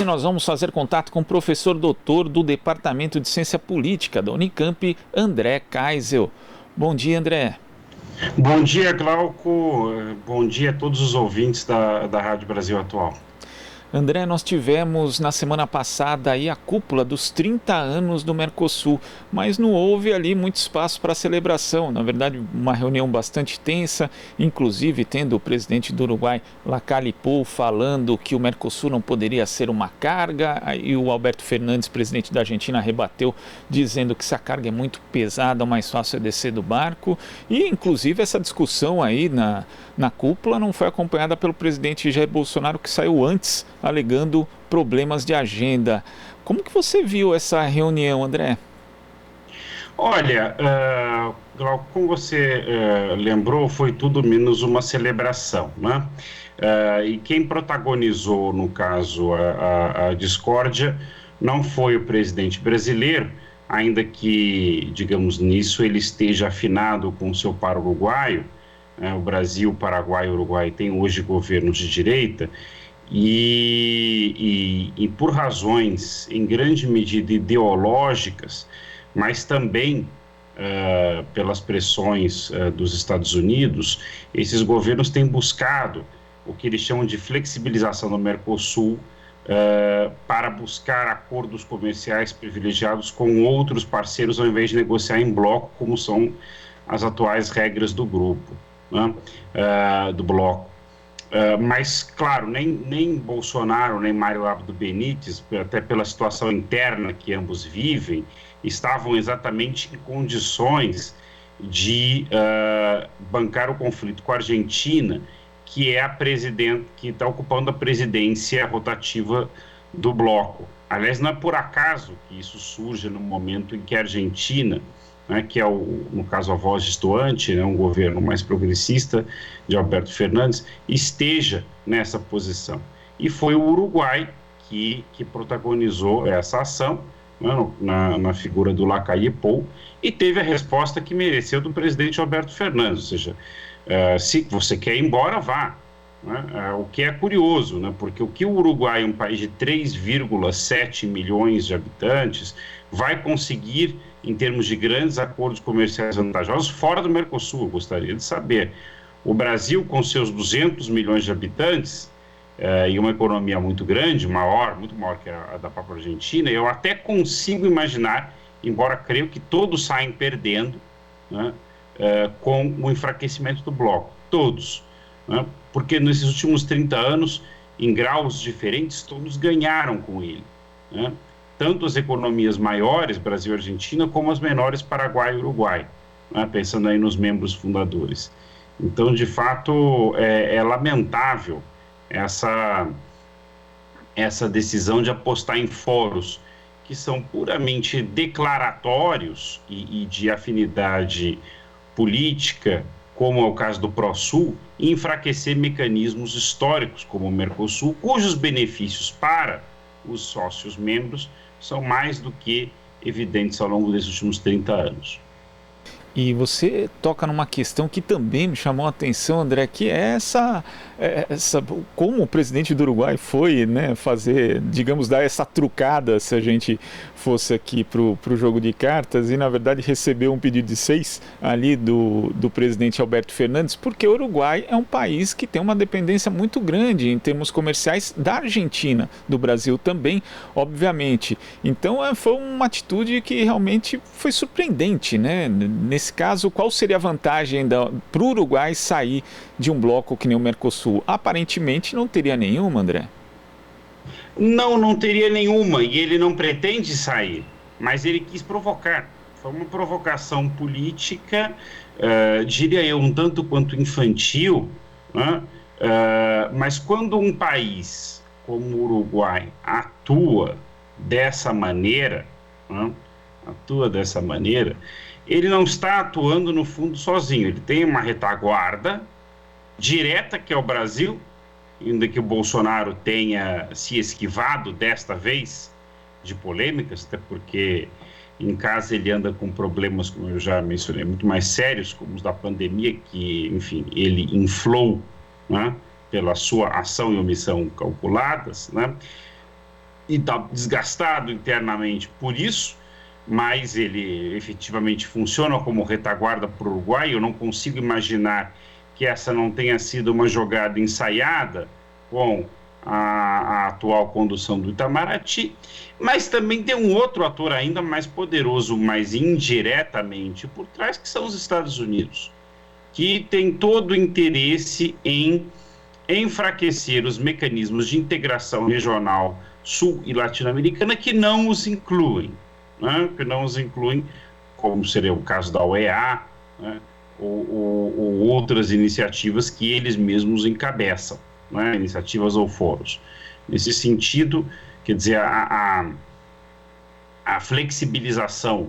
E nós vamos fazer contato com o professor doutor do Departamento de Ciência Política da Unicamp, André Kaisel. Bom dia, André. Bom dia, Glauco. Bom dia a todos os ouvintes da Rádio Brasil Atual. André, nós tivemos na semana passada aí a cúpula dos 30 anos do Mercosul, mas não houve ali muito espaço para celebração. Na verdade, uma reunião bastante tensa, inclusive tendo o presidente do Uruguai, Lacalle Pou, falando que o Mercosul não poderia ser uma carga, e o Alberto Fernandes, presidente da Argentina, rebateu, dizendo que essa carga é muito pesada, o mais fácil é descer do barco. E, inclusive, essa discussão aí na cúpula não foi acompanhada pelo presidente Jair Bolsonaro, que saiu antes, alegando problemas de agenda. Como que você viu essa reunião, André? Olha, Glauco, como você lembrou, foi tudo menos uma celebração, né? E quem protagonizou, no caso, a discórdia não foi o presidente brasileiro, ainda que, digamos, nisso ele esteja afinado com o seu par uruguaio. O Brasil, Paraguai e Uruguai têm hoje governos de direita, e por razões, em grande medida, ideológicas, mas também pelas pressões dos Estados Unidos, esses governos têm buscado o que eles chamam de flexibilização do Mercosul, para buscar acordos comerciais privilegiados com outros parceiros, ao invés de negociar em bloco, como são as atuais regras do grupo, né, do bloco. Mas, claro, nem Bolsonaro, nem Mário Abdo Benítez, até pela situação interna que ambos vivem, estavam exatamente em condições de bancar o conflito com a Argentina, que é que está ocupando a presidência rotativa do bloco. Aliás, não é por acaso que isso surge no momento em que a Argentina, né, que é, no caso, a voz distoante, né, um governo mais progressista de Alberto Fernandes, esteja nessa posição. E foi o Uruguai que protagonizou essa ação, né, na figura do Lacalle Pou, e teve a resposta que mereceu do presidente Alberto Fernandes, ou seja, se você quer ir embora, vá. Né? O que é curioso, né? Porque o que o Uruguai, um país de 3,7 milhões de habitantes, vai conseguir em termos de grandes acordos comerciais vantajosos fora do Mercosul? Eu gostaria de saber. O Brasil, com seus 200 milhões de habitantes e uma economia muito grande, muito maior que a da própria Argentina, eu até consigo imaginar, embora creio que todos saem perdendo, né, com o enfraquecimento do bloco, todos, né, porque nesses últimos 30 anos, em graus diferentes, todos ganharam com ele, né? Tanto as economias maiores, Brasil e Argentina, como as menores, Paraguai e Uruguai, né, pensando aí nos membros fundadores. Então, de fato, é lamentável essa decisão de apostar em fóruns que são puramente declaratórios e de afinidade política, como é o caso do Prosul, e enfraquecer mecanismos históricos como o Mercosul, cujos benefícios para os sócios membros são mais do que evidentes ao longo desses últimos 30 anos. E você toca numa questão que também me chamou a atenção, André, que é como o presidente do Uruguai foi, né, fazer, digamos, dar essa trucada, se a gente fosse aqui para o jogo de cartas, e na verdade recebeu um pedido de 6 ali do presidente Alberto Fernandes, porque o Uruguai é um país que tem uma dependência muito grande em termos comerciais da Argentina, do Brasil também, obviamente. Então foi uma atitude que realmente foi surpreendente, né? Nesse caso, qual seria a vantagem para o Uruguai sair de um bloco que nem o Mercosul? Aparentemente não teria nenhuma, André. Não teria nenhuma, e ele não pretende sair, mas ele quis provocar. Foi uma provocação política, diria eu, um tanto quanto infantil, né? Mas quando um país como o Uruguai atua dessa maneira, né? Ele não está atuando, no fundo, sozinho. Ele tem uma retaguarda direta, que é o Brasil, ainda que o Bolsonaro tenha se esquivado desta vez de polêmicas, até porque em casa ele anda com problemas, como eu já mencionei, muito mais sérios, como os da pandemia, que, enfim, ele inflou, né, pela sua ação e omissão calculadas, né? e está desgastado internamente por isso, mas ele efetivamente funciona como retaguarda para o Uruguai. Eu não consigo imaginar que essa não tenha sido uma jogada ensaiada com a atual condução do Itamaraty, mas também tem um outro ator ainda mais poderoso, mas indiretamente por trás, que são os Estados Unidos, que tem todo o interesse em enfraquecer os mecanismos de integração regional sul e latino-americana que não os incluem, né? Que não os incluem, como seria o caso da OEA, né? ou outras iniciativas que eles mesmos encabeçam, né? Iniciativas ou foros. Nesse sentido, quer dizer, a flexibilização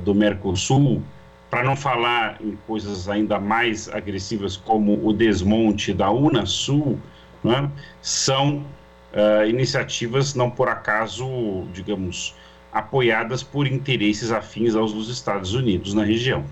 do Mercosul, para não falar em coisas ainda mais agressivas como o desmonte da Unasul, né, são iniciativas não por acaso, digamos, apoiadas por interesses afins aos dos Estados Unidos na região.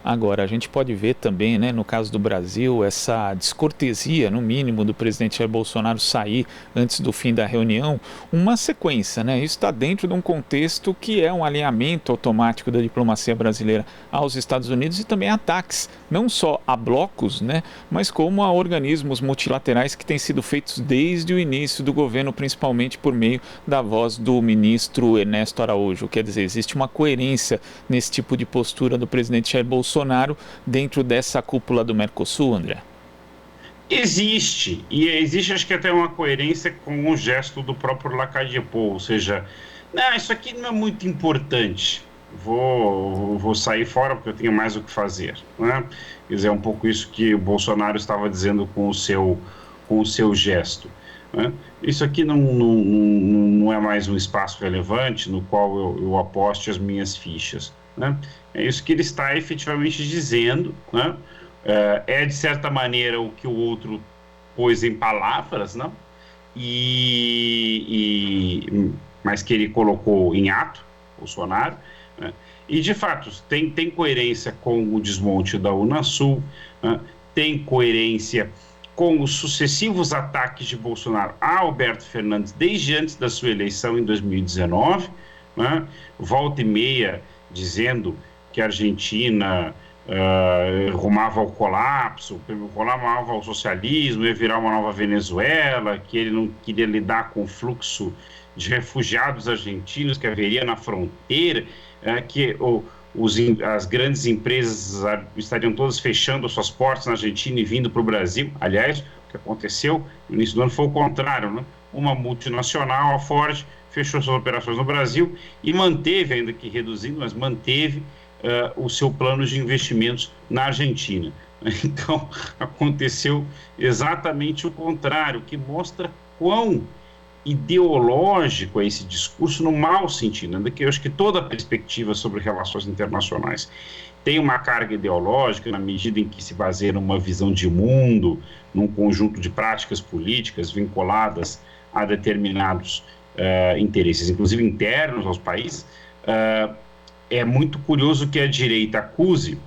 Agora, a gente pode ver também, né, no caso do Brasil, essa descortesia, no mínimo, do presidente Jair Bolsonaro sair antes do fim da reunião, uma sequência, né? Isso está dentro de um contexto que é um alinhamento automático da diplomacia brasileira aos Estados Unidos e também ataques, não só a blocos, né, mas como a organismos multilaterais que têm sido feitos desde o início do governo, principalmente por meio da voz do ministro Ernesto Araújo. Quer dizer, existe uma coerência nesse tipo de postura do presidente Jair Bolsonaro dentro dessa cúpula do Mercosul, André? Existe, e existe acho que até uma coerência com o gesto do próprio Lacadiepol, ou seja, não, isso aqui não é muito importante, vou sair fora porque eu tenho mais o que fazer, né? Quer dizer, é um pouco isso que o Bolsonaro estava dizendo com o seu gesto, né? Isso aqui não é mais um espaço relevante no qual eu aposte as minhas fichas, né? É isso que ele está efetivamente dizendo, né? De certa maneira o que o outro pôs em palavras, né? Mas que ele colocou em ato, Bolsonaro, né? E de fato tem coerência com o desmonte da Unasul, né? Tem coerência com os sucessivos ataques de Bolsonaro a Alberto Fernandes desde antes da sua eleição em 2019, né? Volta e meia dizendo que a Argentina rumava ao colapso, rumava ao socialismo, ia virar uma nova Venezuela, que ele não queria lidar com o fluxo de refugiados argentinos que haveria na fronteira, que as grandes empresas estariam todas fechando suas portas na Argentina e vindo para o Brasil. Aliás, o que aconteceu no início do ano foi o contrário, né? Uma multinacional, a Ford, fechou suas operações no Brasil e manteve, ainda que reduzindo, mas manteve o seu plano de investimentos na Argentina. Então, aconteceu exatamente o contrário, que mostra quão ideológico é esse discurso no mau sentido, né? Que eu acho que toda a perspectiva sobre relações internacionais tem uma carga ideológica na medida em que se baseia numa visão de mundo, num conjunto de práticas políticas vinculadas a determinados interesses, inclusive internos aos países. É muito curioso que a direita acuse,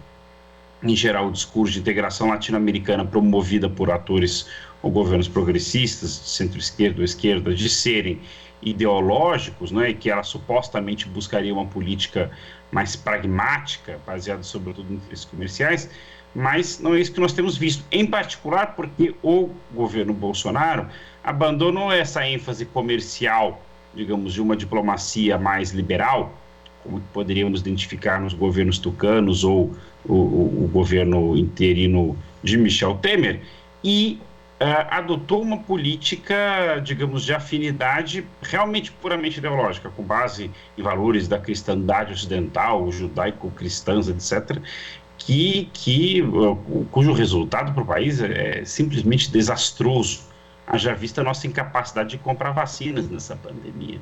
em geral, o discurso de integração latino-americana promovida por atores ou governos progressistas, centro-esquerda ou esquerda, de serem ideológicos, né, e que ela supostamente buscaria uma política mais pragmática, baseada sobretudo em interesses comerciais, mas não é isso que nós temos visto, em particular porque o governo Bolsonaro abandonou essa ênfase comercial, digamos, de uma diplomacia mais liberal, como poderíamos identificar nos governos tucanos ou o governo interino de Michel Temer, e adotou uma política, digamos, de afinidade realmente puramente ideológica, com base em valores da cristandade ocidental, judaico-cristãs, etc., cujo resultado para o país é simplesmente desastroso, haja vista a nossa incapacidade de comprar vacinas nessa pandemia.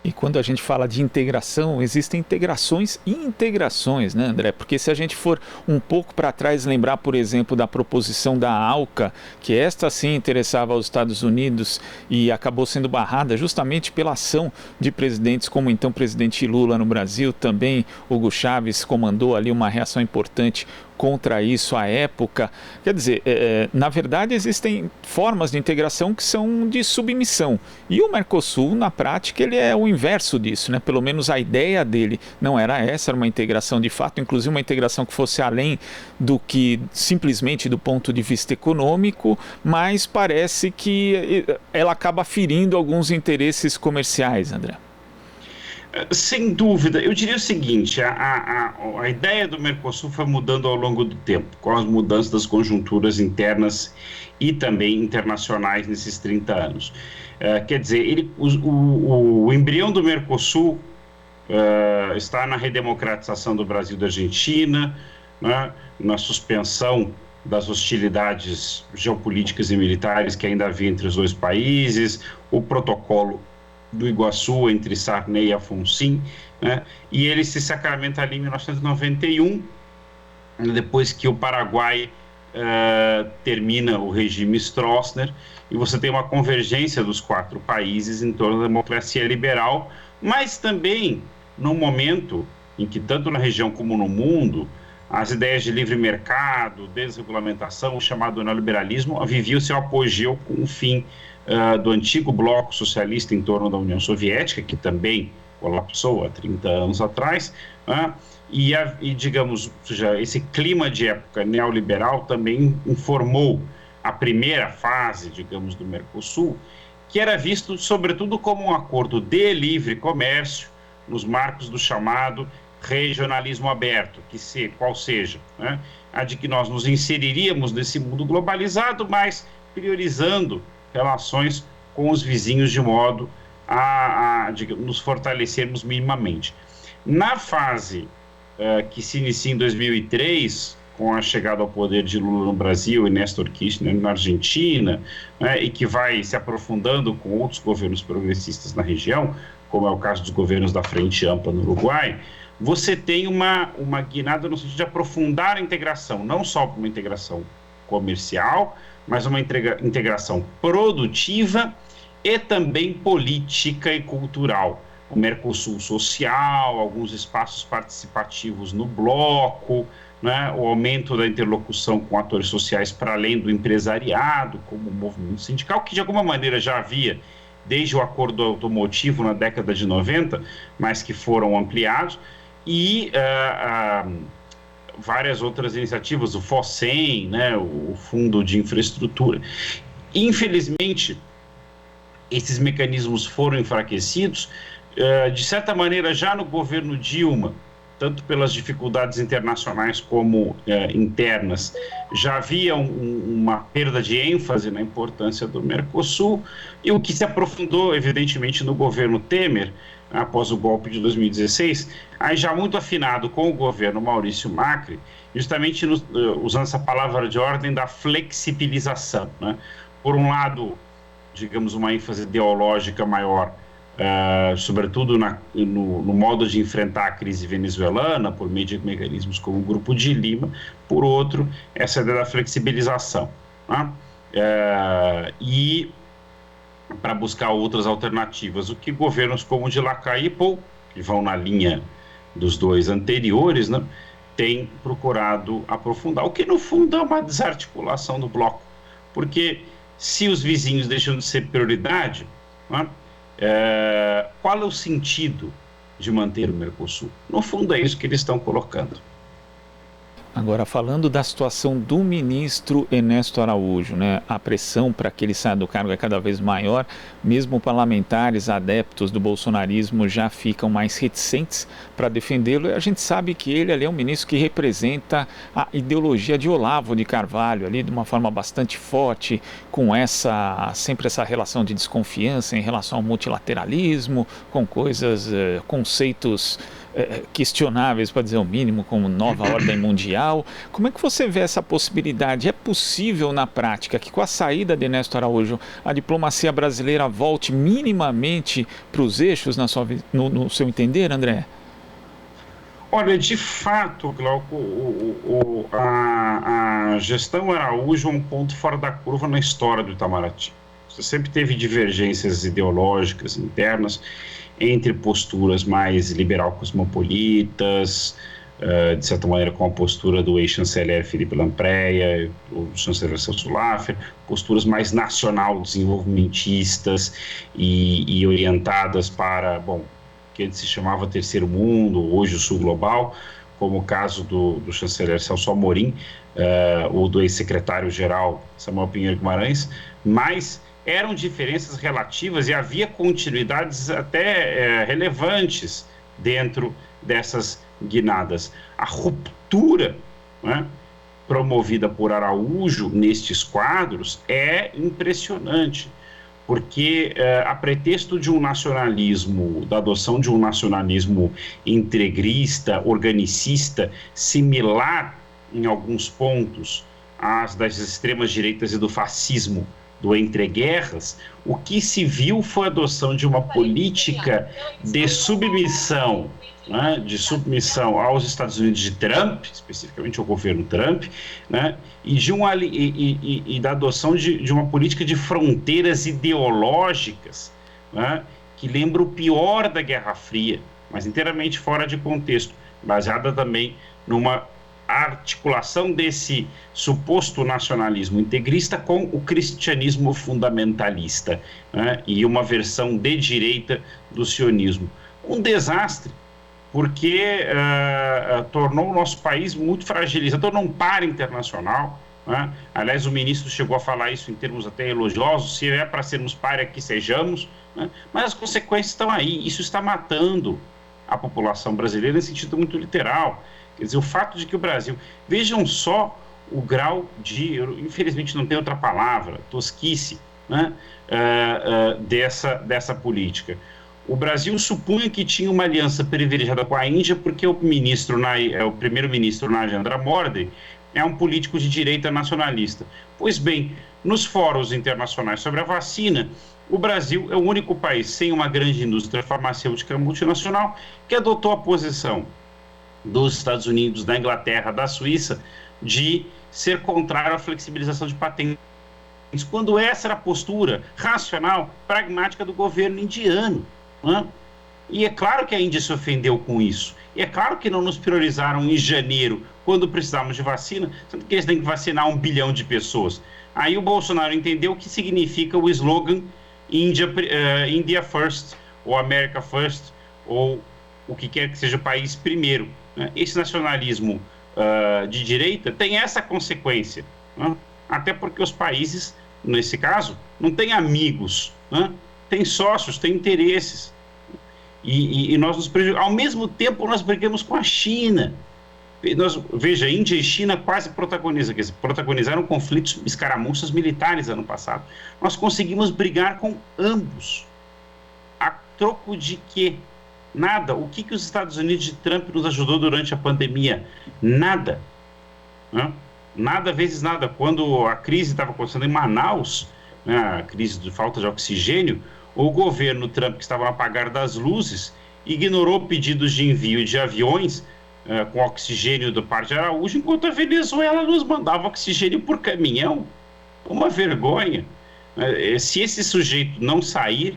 E quando a gente fala de integração, existem integrações e integrações, né, André? Porque se a gente for um pouco para trás, lembrar, por exemplo, da proposição da ALCA, que esta sim interessava aos Estados Unidos e acabou sendo barrada justamente pela ação de presidentes como então o presidente Lula no Brasil, também Hugo Chávez comandou ali uma reação importante contra isso à época. Quer dizer, na verdade existem formas de integração que são de submissão. E o Mercosul, na prática, ele é o inverso disso, né? Pelo menos a ideia dele não era essa, era uma integração de fato, inclusive uma integração que fosse além do que simplesmente do ponto de vista econômico, mas parece que ela acaba ferindo alguns interesses comerciais, André. Sem dúvida, eu diria o seguinte, a ideia do Mercosul foi mudando ao longo do tempo, com as mudanças das conjunturas internas e também internacionais nesses 30 anos. Quer dizer, o embrião do Mercosul está na redemocratização do Brasil e da Argentina, né, na suspensão das hostilidades geopolíticas e militares que ainda havia entre os dois países, o protocolo do Iguaçu entre Sarney e Afonso, né? E ele se sacramenta ali em 1991, depois que o Paraguai termina o regime Stroessner, e você tem uma convergência dos 4 países em torno da democracia liberal, mas também num momento em que, tanto na região como no mundo, as ideias de livre mercado, desregulamentação, o chamado neoliberalismo, viviam seu apogeu com o fim do antigo bloco socialista em torno da União Soviética, que também colapsou há 30 anos atrás, e digamos, esse clima de época neoliberal também informou a primeira fase, digamos, do Mercosul, que era visto, sobretudo, como um acordo de livre comércio, nos marcos do chamado regionalismo aberto, qual seja, né, a de que nós nos inseriríamos nesse mundo globalizado, mas priorizando relações com os vizinhos de modo digamos, nos fortalecermos minimamente. Na fase que se inicia em 2003, com a chegada ao poder de Lula no Brasil e Néstor Kirchner na Argentina, né, e que vai se aprofundando com outros governos progressistas na região, como é o caso dos governos da Frente Ampla no Uruguai, você tem uma guinada no sentido de aprofundar a integração, não só uma integração comercial, mas uma integração produtiva e também política e cultural. O Mercosul social, alguns espaços participativos no bloco, né, o aumento da interlocução com atores sociais para além do empresariado, como o movimento sindical, que de alguma maneira já havia desde o acordo automotivo na década de 90, mas que foram ampliados, e várias outras iniciativas, o FOSEM, né, o Fundo de Infraestrutura. Infelizmente, esses mecanismos foram enfraquecidos, de certa maneira, já no governo Dilma, tanto pelas dificuldades internacionais como internas, já havia uma perda de ênfase na importância do Mercosul, e o que se aprofundou, evidentemente, no governo Temer, após o golpe de 2016, aí já muito afinado com o governo Maurício Macri, justamente usando essa palavra de ordem da flexibilização, né? Por um lado, digamos, uma ênfase ideológica maior, sobretudo no modo de enfrentar a crise venezuelana, por meio de mecanismos como o Grupo de Lima, por outro, essa ideia da flexibilização, né? E para buscar outras alternativas, o que governos como o de Lacaipo, que vão na linha dos dois anteriores, né, têm procurado aprofundar, o que no fundo é uma desarticulação do bloco, porque se os vizinhos deixam de ser prioridade, né, qual é o sentido de manter o Mercosul? No fundo é isso que eles estão colocando. Agora, falando da situação do ministro Ernesto Araújo, né, a pressão para que ele saia do cargo é cada vez maior, mesmo parlamentares adeptos do bolsonarismo já ficam mais reticentes para defendê-lo. A gente sabe que ele ali é um ministro que representa a ideologia de Olavo de Carvalho, ali de uma forma bastante forte, com sempre essa relação de desconfiança em relação ao multilateralismo, com conceitos questionáveis, para dizer o mínimo, como nova ordem mundial. Como é que você vê essa possibilidade? É possível na prática que com a saída de Ernesto Araújo a diplomacia brasileira volte minimamente para os eixos no seu entender, André? Olha, de fato, Glauco, a gestão Araújo é um ponto fora da curva na história do Itamaraty. Você sempre teve divergências ideológicas internas entre posturas mais liberal-cosmopolitas, de certa maneira, com a postura do ex-chanceler Felipe Lampreia, o chanceler Celso Laffer, posturas mais nacional-desenvolvimentistas e orientadas para, bom, que antes se chamava Terceiro Mundo, hoje o Sul Global, como o caso do chanceler Celso Amorim, ou do ex-secretário-geral Samuel Pinheiro Guimarães, mas eram diferenças relativas e havia continuidades até relevantes dentro dessas guinadas. A ruptura, né, promovida por Araújo nestes quadros é impressionante, porque a pretexto de um nacionalismo, da adoção de um nacionalismo integrista, organicista, similar em alguns pontos às das extremas direitas e do fascismo do entreguerras, o que se viu foi a adoção de uma política de submissão, né, de submissão aos Estados Unidos de Trump, especificamente ao governo Trump, né, e da adoção de uma política de fronteiras ideológicas, né, que lembra o pior da Guerra Fria, mas inteiramente fora de contexto, baseada também numa articulação desse suposto nacionalismo integrista com o cristianismo fundamentalista, né, e uma versão de direita do sionismo. Um desastre, porque tornou o nosso país muito fragilizado, tornou um par internacional, né? Aliás, o ministro chegou a falar isso em termos até elogiosos, se é para sermos par, que sejamos, né? Mas as consequências estão aí, isso está matando a população brasileira em sentido muito literal. Quer dizer, o fato de que o Brasil, vejam só o grau de, eu, infelizmente não tem outra palavra, tosquice, né? Dessa política. O Brasil supunha que tinha uma aliança privilegiada com a Índia porque o primeiro-ministro Narendra Modi é um político de direita nacionalista. Pois bem, nos fóruns internacionais sobre a vacina, o Brasil é o único país sem uma grande indústria farmacêutica multinacional que adotou a posição dos Estados Unidos, da Inglaterra, da Suíça, de ser contrário à flexibilização de patentes, quando essa era a postura racional, pragmática do governo indiano. E é claro que a Índia se ofendeu com isso. E é claro que não nos priorizaram em janeiro, quando precisávamos de vacina, sendo que eles têm que vacinar 1 bilhão de pessoas. Aí o Bolsonaro entendeu o que significa o slogan India First, ou America First, ou o que quer que seja o país primeiro. Esse nacionalismo de direita tem essa consequência, né? Até porque os países, nesse caso, não têm amigos, né? Tem sócios, tem interesses. E nós nos prejudicamos. Ao mesmo tempo, nós brigamos com a China. Veja, Índia e China quase protagonizaram conflitos, escaramuças militares ano passado. Nós conseguimos brigar com ambos. A troco de quê? Nada. O que os Estados Unidos de Trump nos ajudou durante a pandemia? Nada. Nada vezes nada. Quando a crise estava acontecendo em Manaus, a crise de falta de oxigênio, o governo Trump, que estava no apagar das luzes, ignorou pedidos de envio de aviões com oxigênio do Parque de Araújo, enquanto a Venezuela nos mandava oxigênio por caminhão. Uma vergonha. Se esse sujeito não sair,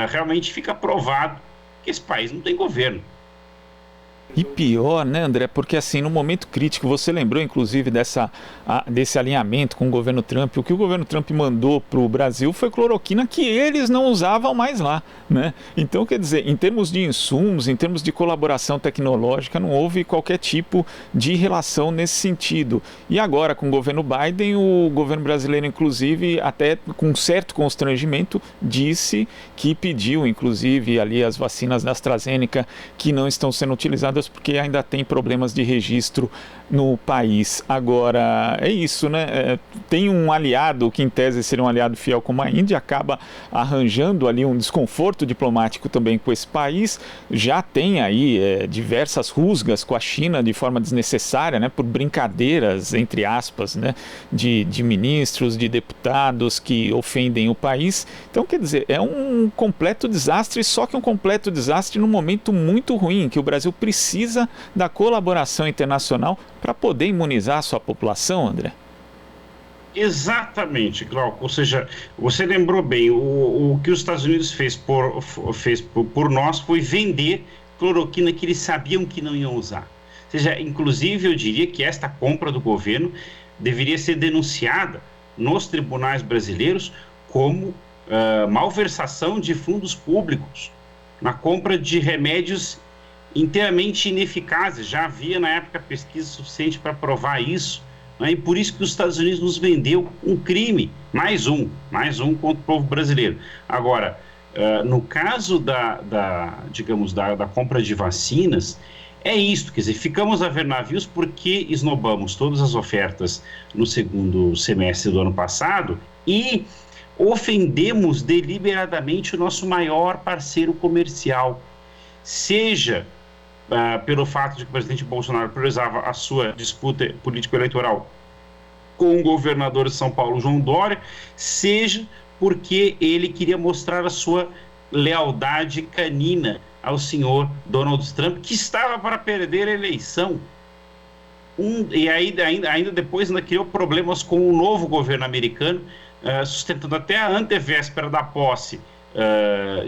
realmente fica provado que esse país não tem governo. E pior, né, André, porque assim, no momento crítico, você lembrou inclusive desse alinhamento com o governo Trump, o que o governo Trump mandou para o Brasil foi cloroquina que eles não usavam mais lá, né? Então, quer dizer, em termos de insumos, em termos de colaboração tecnológica, não houve qualquer tipo de relação nesse sentido. E agora, com o governo Biden, o governo brasileiro, inclusive, até com certo constrangimento, disse que pediu, inclusive, ali as vacinas da AstraZeneca que não estão sendo utilizadas porque ainda tem problemas de registro no país. Agora, é isso, né? Tem um aliado que em tese seria um aliado fiel como a Índia, acaba arranjando ali um desconforto diplomático também com esse país, já tem aí diversas rusgas com a China de forma desnecessária, né? Por brincadeiras, entre aspas, né? De ministros, de deputados que ofendem o país. Então, quer dizer, é um completo desastre, só que um completo desastre num momento muito ruim, que o Brasil precisa da colaboração internacional para poder imunizar a sua população, André? Exatamente, Glauco. Ou seja, você lembrou bem, o que os Estados Unidos fez por nós foi vender cloroquina que eles sabiam que não iam usar. seja, inclusive eu diria que esta compra do governo deveria ser denunciada nos tribunais brasileiros como malversação de fundos públicos, na compra de remédios inteiramente ineficazes. Já havia na época pesquisa suficiente para provar isso, né? E por isso que os Estados Unidos nos vendeu um crime, mais um contra o povo brasileiro. Agora, no caso digamos, da compra de vacinas, é isto, quer dizer, ficamos a ver navios porque esnobamos todas as ofertas no segundo semestre do ano passado e ofendemos deliberadamente o nosso maior parceiro comercial, seja pelo fato de que o presidente Bolsonaro priorizava a sua disputa político-eleitoral com o governador de São Paulo, João Dória, seja porque ele queria mostrar a sua lealdade canina ao senhor Donald Trump, que estava para perder a eleição. E ainda depois criou problemas com o novo governo americano, sustentando até a antevéspera da posse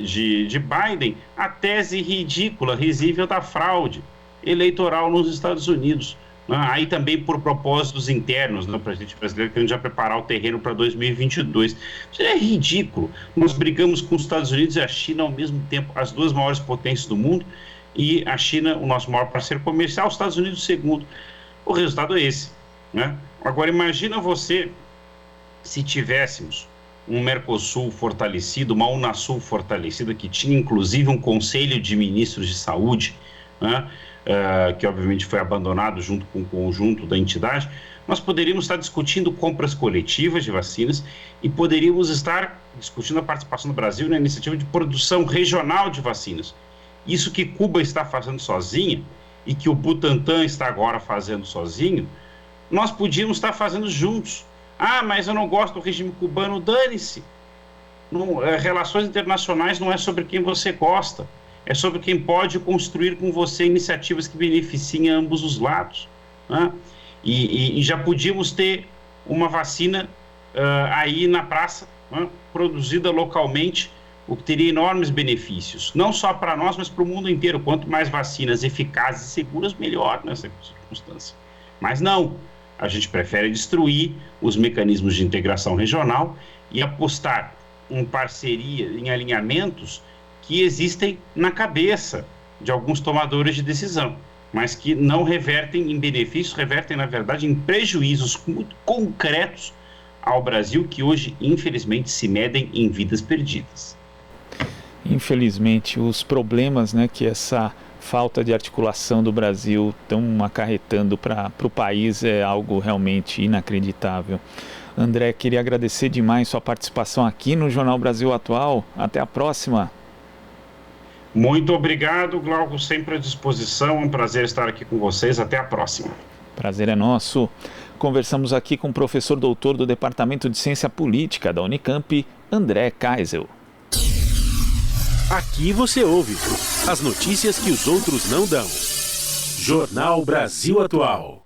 de Biden a tese ridícula, risível da fraude eleitoral nos Estados Unidos. Aí também por propósitos internos, o presidente brasileiro querendo já preparar o terreno para 2022. Isso é ridículo. Nós brigamos com os Estados Unidos e a China ao mesmo tempo, as duas maiores potências do mundo, e a China, o nosso maior parceiro comercial, os Estados Unidos o segundo. O resultado é esse, né? Agora imagina você se tivéssemos um Mercosul fortalecido, uma Unasul fortalecida, que tinha inclusive um conselho de ministros de saúde, né? Que obviamente foi abandonado junto com o conjunto da entidade, nós poderíamos estar discutindo compras coletivas de vacinas e poderíamos estar discutindo a participação do Brasil na iniciativa de produção regional de vacinas. Isso que Cuba está fazendo sozinha e que o Butantan está agora fazendo sozinho, nós podíamos estar fazendo juntos. Mas eu não gosto do regime cubano, dane-se. Relações internacionais não é sobre quem você gosta, é sobre quem pode construir com você iniciativas que beneficiem ambos os lados, né? E já podíamos ter uma vacina aí na praça, né? Produzida localmente, o que teria enormes benefícios, não só para nós, mas para o mundo inteiro. Quanto mais vacinas eficazes e seguras, melhor nessa circunstância. Mas não, a gente prefere destruir os mecanismos de integração regional e apostar em parceria, em alinhamentos que existem na cabeça de alguns tomadores de decisão, mas que não revertem em benefícios, revertem, na verdade, em prejuízos muito concretos ao Brasil, que hoje, infelizmente, se medem em vidas perdidas. Infelizmente, os problemas, né, que essa falta de articulação do Brasil estão acarretando para o país é algo realmente inacreditável. André, queria agradecer demais sua participação aqui no Jornal Brasil Atual. Até a próxima. Muito obrigado, Glauco, sempre à disposição. É um prazer estar aqui com vocês. Até a próxima. Prazer é nosso. Conversamos aqui com o professor doutor do Departamento de Ciência Política da Unicamp, André Kaisel. Aqui você ouve as notícias que os outros não dão. Jornal Brasil Atual.